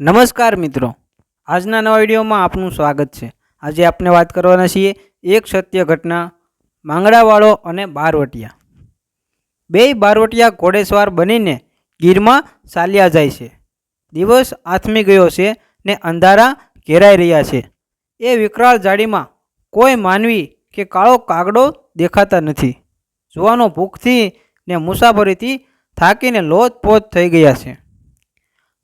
નમસ્કાર મિત્રો, આજના નવા વિડીયોમાં આપનું સ્વાગત છે। આજે આપણે વાત કરવાના છીએ એક સત્ય ઘટના, માંગડાવાળો અને બારવટિયા। બે બારવટિયા ઘોડેસવાર બનીને ગીરમાં ચાલ્યા જાય છે। દિવસ આથમી ગયો છે ને અંધારા ઘેરાઈ રહ્યા છે। એ વિકરાળ ઝાડીમાં કોઈ માનવી કે કાળો કાગડો દેખાતા નથી। જુવાનો ભૂખથી ને મુસાફરીથી થાકીને લોથપોથ થઈ ગયા છે।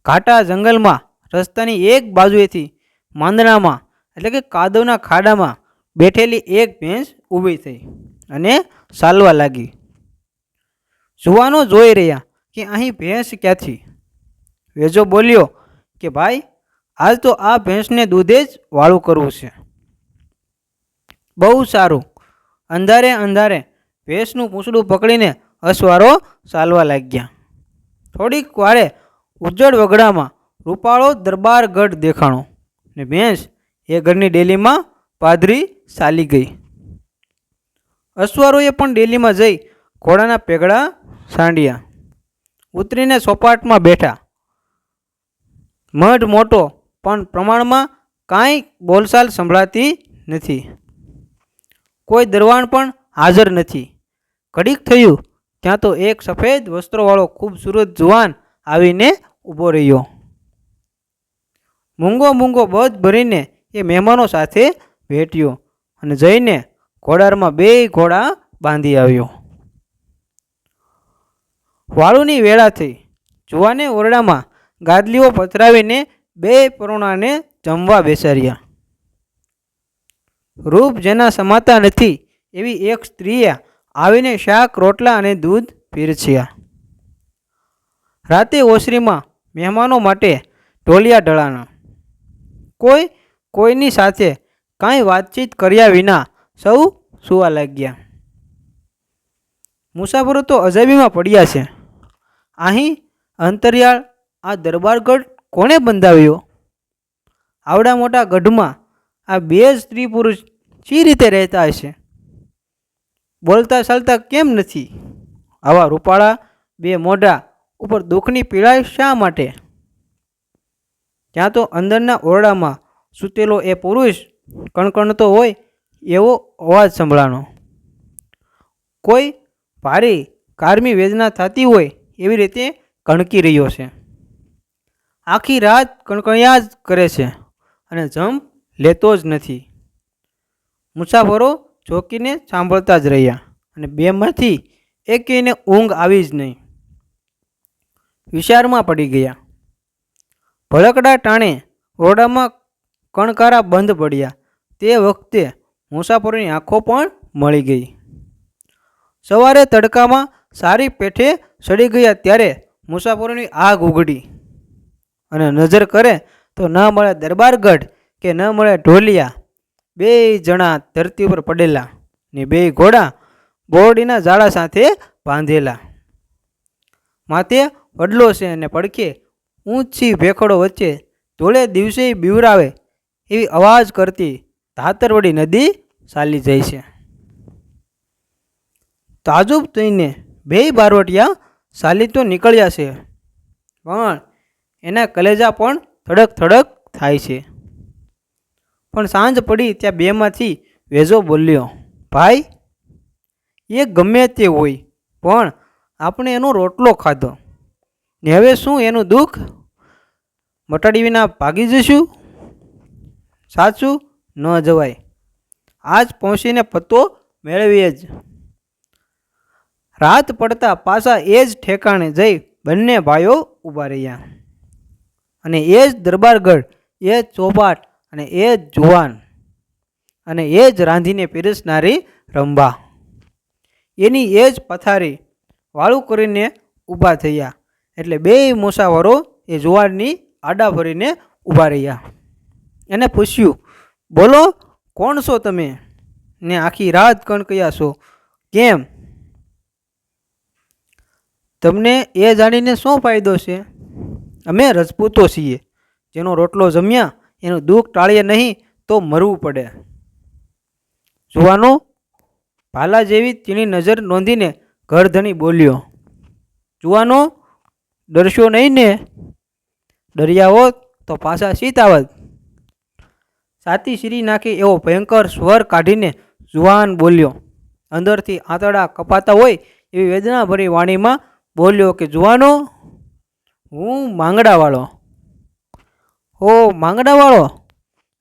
ઘાટા જંગલમાં રસ્તાની એક બાજુએથી માંદણામાં એટલે કે કાદવના ખાડામાં બેઠેલી એક ભેંસ ઊભી થઈ અને ચાલવા લાગી। જુવાનો જોઈ રહ્યા કે અહીં ભેંસ ક્યાંથી। વેજો બોલ્યો કે ભાઈ, આજ તો આ ભેંસને દૂધે જ વાળું કરવું છે। બહુ સારું। અંધારે અંધારે ભેંસનું પૂંછડું પકડીને અસવારો ચાલવા લાગ્યા। થોડીક વારે ઉજ્જડ વગડામાં રૂપાળો દરબારગઢ દેખાણો ને ભેંસ એ ઘરની ડેલીમાં પાધરી ચાલી ગઈ। અસવારોએ પણ ડેલીમાં જઈ ઘોડાના પેગડા સાંડ્યા, ઉતરીને સોપાટમાં બેઠા। મઢ મોટો પણ પ્રમાણમાં કાંઈ બોલચાલ સંભળાતી નથી। કોઈ દરવાણ પણ હાજર નથી। ઘડીક થયું ત્યાં તો એક સફેદ વસ્ત્રોવાળો ખૂબસૂરત જુવાન આવીને ઊભો રહ્યો। મૂંગો મૂંગો બધ ભરીને એ મહેમાનો સાથે ભેટ્યો અને જઈને ઘોડારમાં બે ઘોડા બાંધી આવ્યો। વાળુની વેળા થઈ। જુવાને ઓરડામાં ગાદલીઓ પથરાવીને બે પરોણાને જમવા બેસાડ્યા। રૂપ જેના સમાતા નથી એવી એક સ્ત્રીએ આવીને શાક, રોટલા અને દૂધ પીરસ્યા। રાતે ઓસરીમાં મહેમાનો માટે ઢોલિયા ઢળાણા। કોઈ કોઈની સાથે કાંઈ વાતચીત કર્યા વિના સૌ સૂવા લાગ્યા। મુસાફરો તો અજાબીમાં પડ્યા છે। અહીં અંતરિયાળ આ દરબારગઢ કોણે બંધાવ્યો? આવડા મોટા ગઢમાં આ બે જ સ્ત્રી પુરુષ શી રીતે રહેતા હશે? બોલતા ચાલતા કેમ નથી? આવા રૂપાળા બે મોઢા ઉપર દુઃખની પીડાય શા માટે? ત્યાં તો અંદરના ઓરડામાં સૂતેલો એ પુરુષ કણકણતો હોય એવો અવાજ સંભળાણો। કોઈ ભારી કારમી વેદના થતી હોય એવી રીતે કણકી રહ્યો છે। આખી રાત કણકણ્યા જ કરે છે અને જંપ લેતો જ નથી। મુસાફરો ચોંકીને સાંભળતા જ રહ્યા અને બેમાંથી એકેયને ઊંઘ આવી જ નહીં। વિચારમાં પડી ગયા। ભડકડા ટાણે ઓરડામાં કણકારા બંધ પડ્યા। તે વખતે મુસાફરોની આંખો પણ મળી ગઈ। સવારે તડકામાં સારી પેઠે સડી ગયા ત્યારે મુસાફરોની આગ ઉઘડી અને નજર કરે તો ન મળે દરબારગઢ કે ન મળે ઢોલિયા। બે જણા ધરતી ઉપર પડેલા ને બે ઘોડા બોરડીના ઝાડા સાથે બાંધેલા। માથે વડલો છે અને પડખે ઊંચી ભેખડો વચ્ચે ધોળે દિવસે બીવરાવે એવી અવાજ કરતી ધાતરવડી નદી ચાલી જાય છે। તાજુબ થઈને બે બારવટિયા ચાલી તો નીકળ્યા છે, પણ એના કલેજા પણ થડક થડક થાય છે। પણ સાંજ પડી ત્યાં બેમાંથી વેજો બોલ્યો, ભાઈ, એ ગમે તે હોય પણ આપણે એનો રોટલો ખાધો ને હવે શું એનું દુઃખ મટાડી વિના ભાગી જશું? સાચું ન જવાય। આજ પહોંચીને પત્તો મેળવીએ જ। રાત પડતા પાછા એ જ ઠેકાણે જઈ બંને ભાઈઓ ઊભા રહ્યા અને એ જ દરબારગઢ, એ જ ચોપાટ અને એ જ જુવાન અને એ જ રાંધીને પીરસનારી રંભા, એની એ જ પથારી વાળું કરીને ઊભા થયા। એટલે બે મુસાફરો એ જુવાનની આડા ફરીને ઊભા રહ્યા। એને પૂછ્યું, બોલો, કોણ છો તમે ને આખી રાત કણકયા છો કેમ? તમને એ જાણીને શું ફાયદો છે? અમે રજપૂતો છીએ, જેનો રોટલો જમ્યા એનું દુઃખ ટાળીએ નહીં તો મરવું પડે। જુવાનો ભાલા જેવી તેની નજર નોંધીને ઘરધણી બોલ્યો, જુવાનો, ડરશો નહીં ને? ડર્યા હોત તો પાછા સીતાવત. છાતી શીરી નાખી એવો ભયંકર સ્વર કાઢીને જુવાન બોલ્યો. અંદરથી આંતરડા કપાતા હોય એવી વેદનાભરી વાણીમાં બોલ્યો કે જુવાનો, હું માંગડાવાળો. ઓ માંગડાવાળો?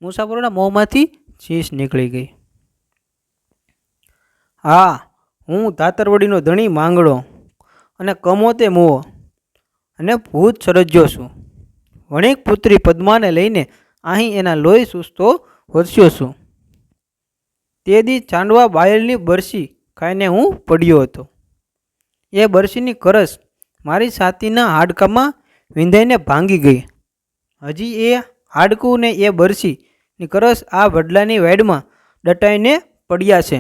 મુસાફરોના મોંમાંથી ચીસ નીકળી ગઈ. હા, હું ધાતરવડીનો ધણી માંગડો અને કમોતે મુવો અને ભૂત સરજ્યો છું. વણિક પુત્રી પદ્માને લઈને અહીં એના લોહી સૂસતો વરસ્યો છું. તે દી ચાંદવા બાયલની બરસી ખાઈને હું પડ્યો હતો. એ બરસીની કરસ મારી છાતીના હાડકામાં વિંધાઈને ભાંગી ગઈ. હજી એ હાડકું ને એ બરસીની કરસ આ વડલાની વાડમાં દટાઈને પડ્યા છે.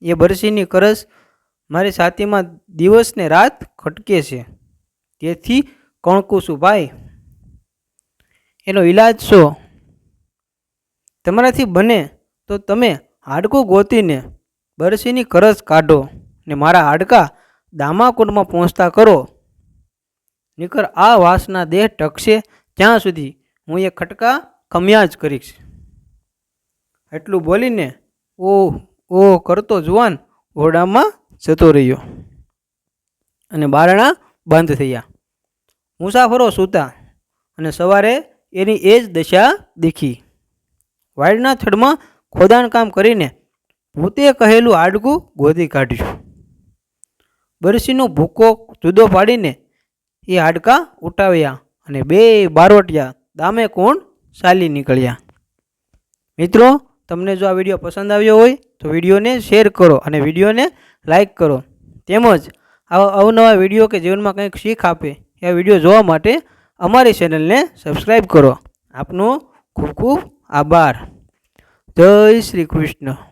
એ બરસીની કરસ મારી છાતીમાં દિવસ ને રાત ખટકે છે. તેથી કણકું છું ભાઈ. એનો ઈલાજ શો? તમારાથી બને તો તમે હાડકું ગોતીને બરસીની કરસ કાઢો ને મારા હાડકા દામાકુંડમાં પહોંચતા કરો. નીકર આ વાસના દેહ ટકશે ત્યાં સુધી હું એ ખટકા ખમ્યા જ કરીશ. એટલું બોલીને ઓહ કરતો જુવાન ઓરડામાં જતો રહ્યો અને બારણા બંધ થયા. મુસાફરો સૂતા અને સવારે એની એ જ દશા દેખી. વાડના થડમાં ખોદાણ કામ કરીને ભૂતે કહેલું હાડકું ગોતી કાઢ્યું. બરસીનો ભૂકો જુદો પાડીને એ હાડકા ઉઠાવ્યા અને બે બારવટિયા દામે કુંડ ચાલી નીકળ્યા. મિત્રો, તમને જો આ વિડીયો પસંદ આવ્યો હોય તો વિડીયોને શેર કરો અને વિડીયોને લાઈક કરો. તેમજ આવા અવનવા વિડીયો કે જીવનમાં કંઈક શીખ આપે એ વિડીયો જોવા માટે અમારી ચેનલને સબસ્ક્રાઈબ કરો. આપનો ખૂબ ખૂબ આભાર. જય શ્રી કૃષ્ણ.